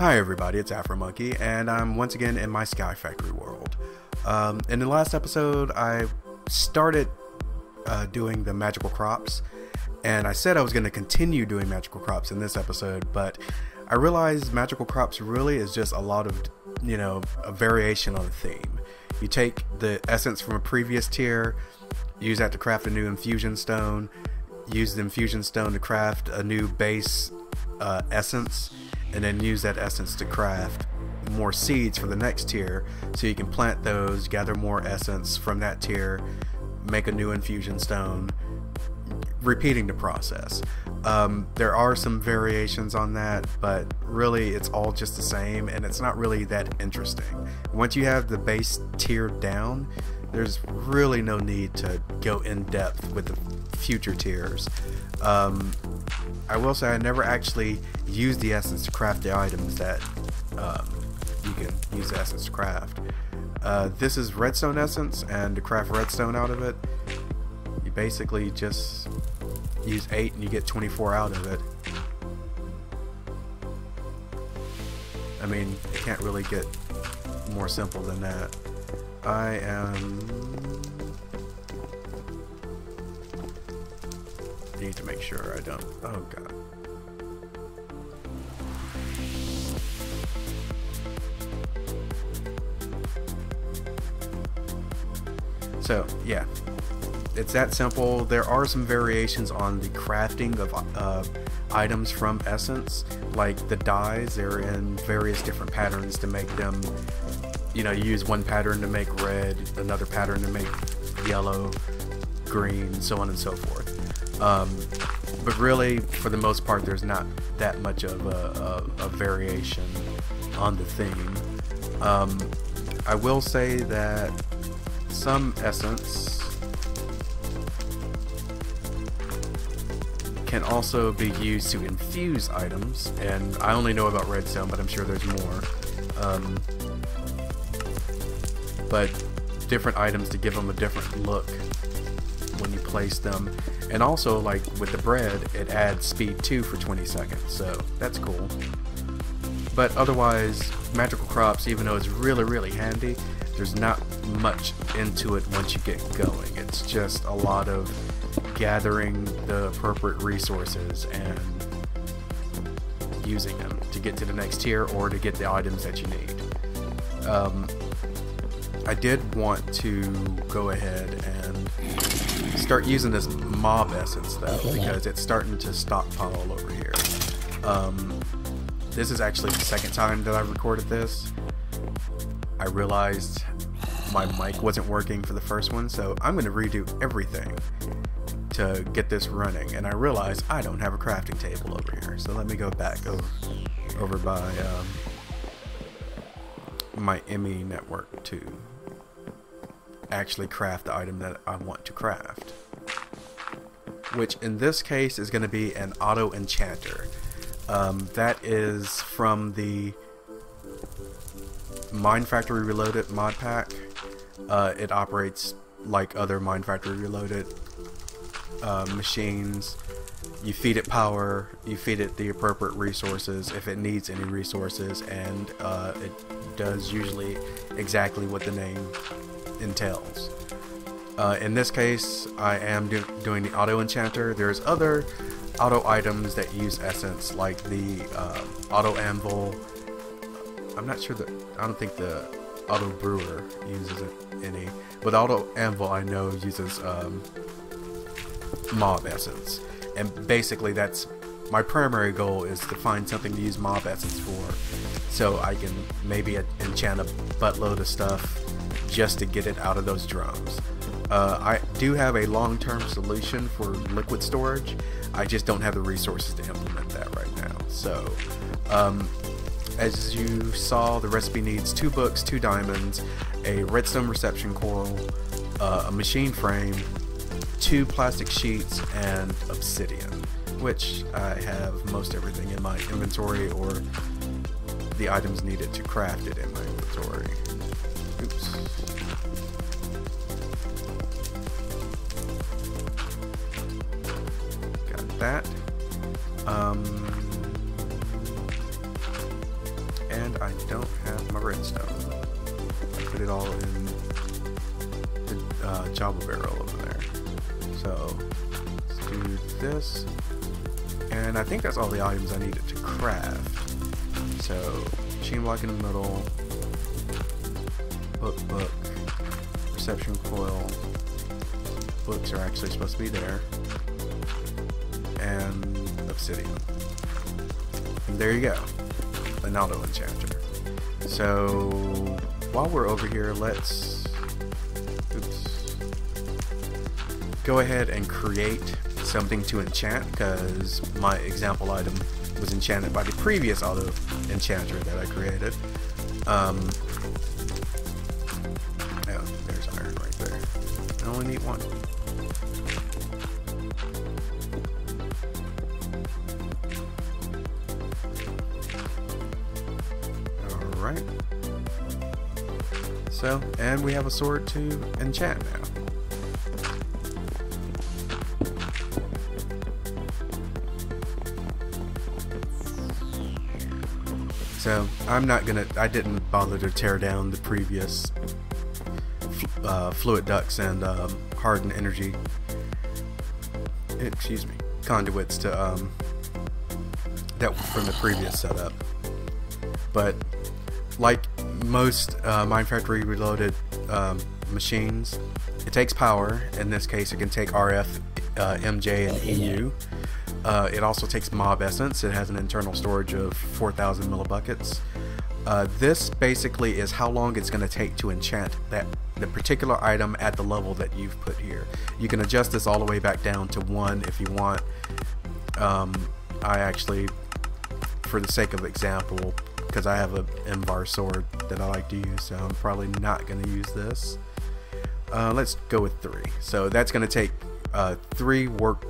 Hi everybody, it's Afro Monkey, and I'm once again in my Sky Factory world. In the last episode, I started doing the magical crops, and I said I was going to continue doing magical crops in this episode, but I realized magical crops really is just a lot of, a variation on a theme. You take the essence from a previous tier, use that to craft a new infusion stone, use the infusion stone to craft a new base essence, and then use that essence to craft more seeds for the next tier, so you can plant those, gather more essence from that tier, make a new infusion stone, repeating the process. There are some variations on that, but really it's all just the same, and it's not really that interesting. Once you have the base tier down, there's really no need to go in depth with the future tiers. I will say I never actually used the essence to craft the items that you can use the essence to craft. This is redstone essence, and to craft redstone out of it, you basically just use 8 and you get 24 out of it. I mean, it can't really get more simple than that. Need to make sure I don't. Oh god. So yeah, it's that simple. There are some variations on the crafting of items from essence, like the dyes. They're in various different patterns to make them. You use one pattern to make red, another pattern to make yellow, green, so on and so forth. But really, for the most part, there's not that much of a variation on the theme. I will say that some essence can also be used to infuse items, and I only know about redstone, but I'm sure there's more. But different items to give them a different look when you place them. And also, like with the bread, it adds speed 2 for 20 seconds, so that's cool. But otherwise, magical crops, even though it's really handy, there's not much into it once you get going. It's just a lot of gathering the appropriate resources and using them to get to the next tier or to get the items that you need. I did want to go ahead and start using this mob essence though, because it's starting to stockpile over here. This is actually the second time that I've recorded this. I realized my mic wasn't working for the first one, so I'm going to redo everything to get this running, and I realized I don't have a crafting table over here, so let me go back over by my ME network to actually craft the item that I want to craft, which in this case is going to be an Auto-Enchanter. That is from the Mine Factory Reloaded mod pack. It operates like other Mine Factory Reloaded machines. You feed it power, you feed it the appropriate resources if it needs any resources, and it does usually exactly what the name entails. In this case, I am doing the Auto-Enchanter. There's other auto items that use essence, like the auto anvil. I'm not sure that, I don't think the auto brewer uses it any, but auto anvil I know uses mob essence, and basically that's my primary goal, is to find something to use mob essence for, so I can maybe enchant a buttload of stuff just to get it out of those drums. I do have a long-term solution for liquid storage. I just don't have the resources to implement that right now. So, as you saw, the recipe needs 2 books, 2 diamonds, a redstone reception coil, a machine frame, 2 plastic sheets, and obsidian, which I have most everything in my inventory, or the items needed to craft it in my inventory. Oops. Got that. my redstone. Put it all in the Java barrel over there. So let's do this, and I think that's all the items I needed to craft. So machine block in the middle, book, reception coil. Books are actually supposed to be there, and obsidian. And there you go, an Auto-Enchanter. So while we're over here, let's go ahead and create something to enchant, because my example item was enchanted by the previous Auto-Enchanter that I created. Oh, there's iron right there. I only need one. Alright. So, and we have a sword to enchant now. So I didn't bother to tear down the previous fluid ducts and hardened energy, conduits to that from the previous setup. But like most Minecraft Reloaded machines, it takes power. In this case, it can take RF, MJ, and EU. It also takes mob essence. It has an internal storage of 4,000 millibuckets. This basically is how long it's going to take to enchant the particular item at the level that you've put here. You can adjust this all the way back down to 1 if you want. I actually, for the sake of example, because I have an M-bar sword that I like to use, so I'm probably not going to use this. Let's go with 3. So that's going to take 3 work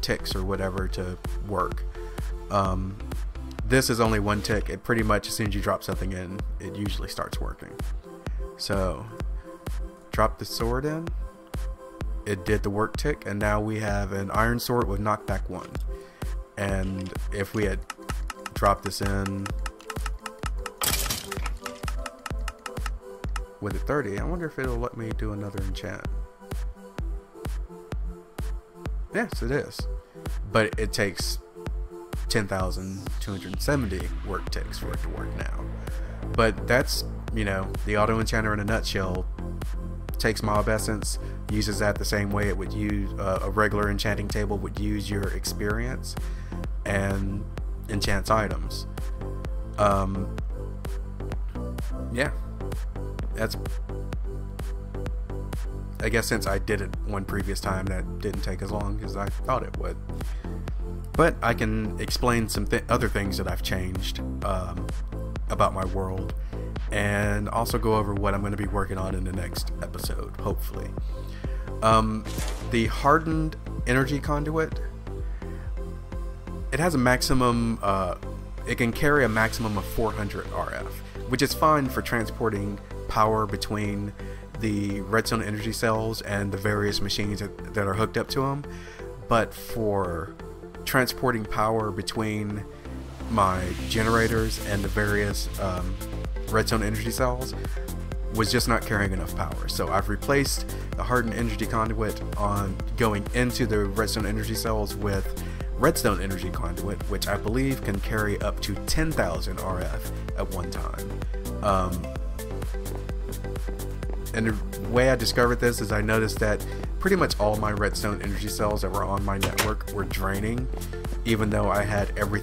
ticks or whatever to work. This is only 1 tick. It pretty much, as soon as you drop something in, it usually starts working. So drop the sword in, it did the work tick, and now we have an iron sword with knockback 1. And if we had dropped this in with a 30, I wonder if it'll let me do another enchant. Yes, it is. But it takes 10,270 work ticks for it to work now. But that's, you know, the Auto-Enchanter in a nutshell. Takes mob essence, uses that the same way it would use a regular enchanting table would use your experience, and enchants items. Yeah. That's, I guess since I did it one previous time, that didn't take as long as I thought it would. But I can explain some other things that I've changed about my world, and also go over what I'm going to be working on in the next episode, hopefully. The hardened energy conduit, it has a maximum, it can carry a maximum of 400 RF, which is fine for transporting power between the redstone energy cells and the various machines that are hooked up to them. But for transporting power between my generators and the various redstone energy cells was just not carrying enough power. So I've replaced the hardened energy conduit on going into the redstone energy cells with redstone energy conduit, which I believe can carry up to 10,000 RF at one time. And the way I discovered this is I noticed that pretty much all my redstone energy cells that were on my network were draining, even though I had every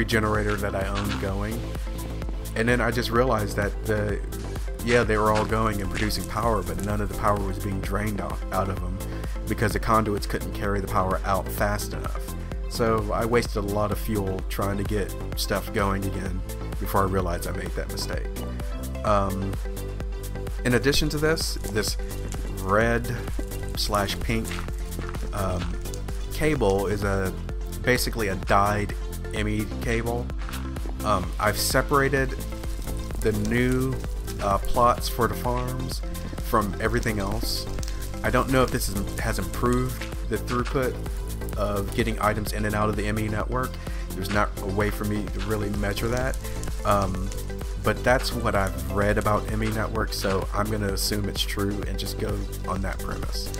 generator that I owned going. And then I just realized that they were all going and producing power, but none of the power was being drained out of them because the conduits couldn't carry the power out fast enough. So I wasted a lot of fuel trying to get stuff going again before I realized I made that mistake. In addition to this red/pink cable is basically a dyed ME cable. I've separated the new plots for the farms from everything else. I don't know if this has improved the throughput of getting items in and out of the ME network. There's not a way for me to really measure that. but that's what I've read about ME Network, so I'm going to assume it's true and just go on that premise.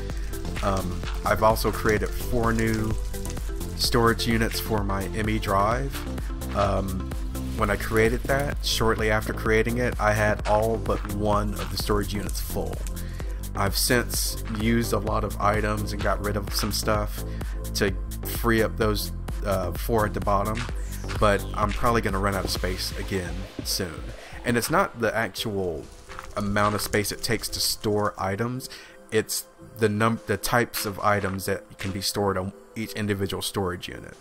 I've also created 4 new storage units for my ME drive. When I created that, shortly after creating it, I had all but one of the storage units full. I've since used a lot of items and got rid of some stuff to free up those 4 at the bottom, but I'm probably going to run out of space again soon. And it's not the actual amount of space it takes to store items, it's the types of items that can be stored on each individual storage unit.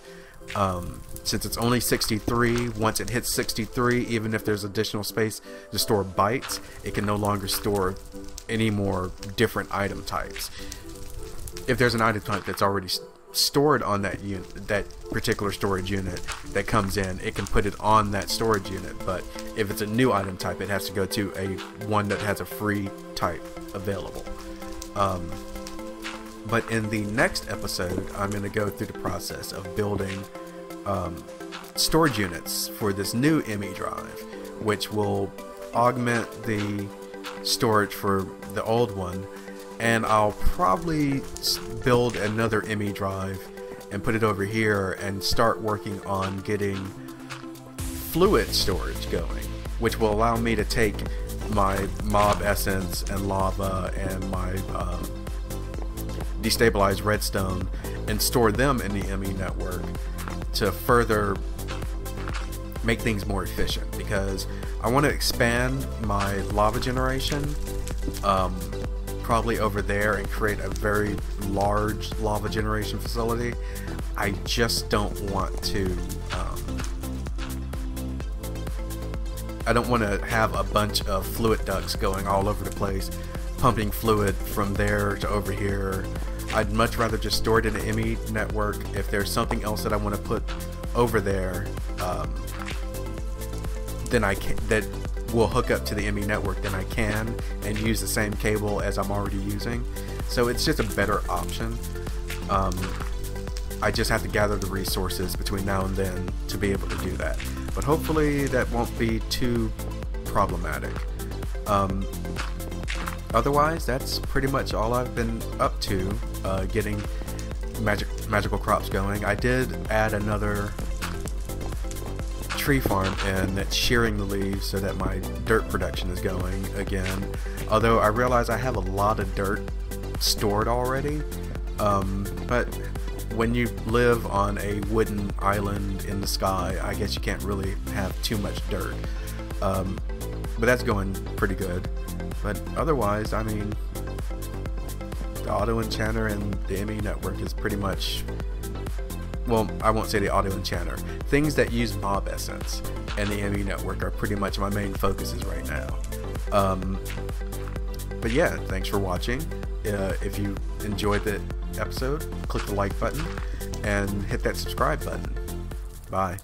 Since it's only 63, once it hits 63, even if there's additional space to store bytes, it can no longer store any more different item types. If there's an item type that's already stored on that unit, that particular storage unit that comes in, it can put it on that storage unit. But if it's a new item type, it has to go to one that has a free type available. But in the next episode, I'm going to go through the process of building storage units for this new ME drive, which will augment the storage for the old one. And I'll probably build another ME drive and put it over here and start working on getting fluid storage going, which will allow me to take my mob essence and lava and my destabilized redstone and store them in the ME network to further make things more efficient, because I want to expand my lava generation probably over there and create a very large lava generation facility. I just don't want to I don't want to have a bunch of fluid ducts going all over the place, pumping fluid from there to over here. I'd much rather just store it in the ME network. If there's something else that I want to put over there, then that will hook up to the ME network, then I can, and use the same cable as I'm already using. So it's just a better option. I just have to gather the resources between now and then to be able to do that. But hopefully that won't be too problematic. Otherwise, that's pretty much all I've been up to, getting magical crops going. I did add another tree farm in that's shearing the leaves so that my dirt production is going again. Although I realize I have a lot of dirt stored already, but when you live on a wooden island in the sky, I guess you can't really have too much dirt. But that's going pretty good. But otherwise, I mean, the Auto-Enchanter and the ME network is pretty much, well, I won't say the Auto-Enchanter. Things that use mob essence and the ME network are pretty much my main focuses right now. But yeah, thanks for watching. If you enjoyed the episode, click the like button and hit that subscribe button. Bye.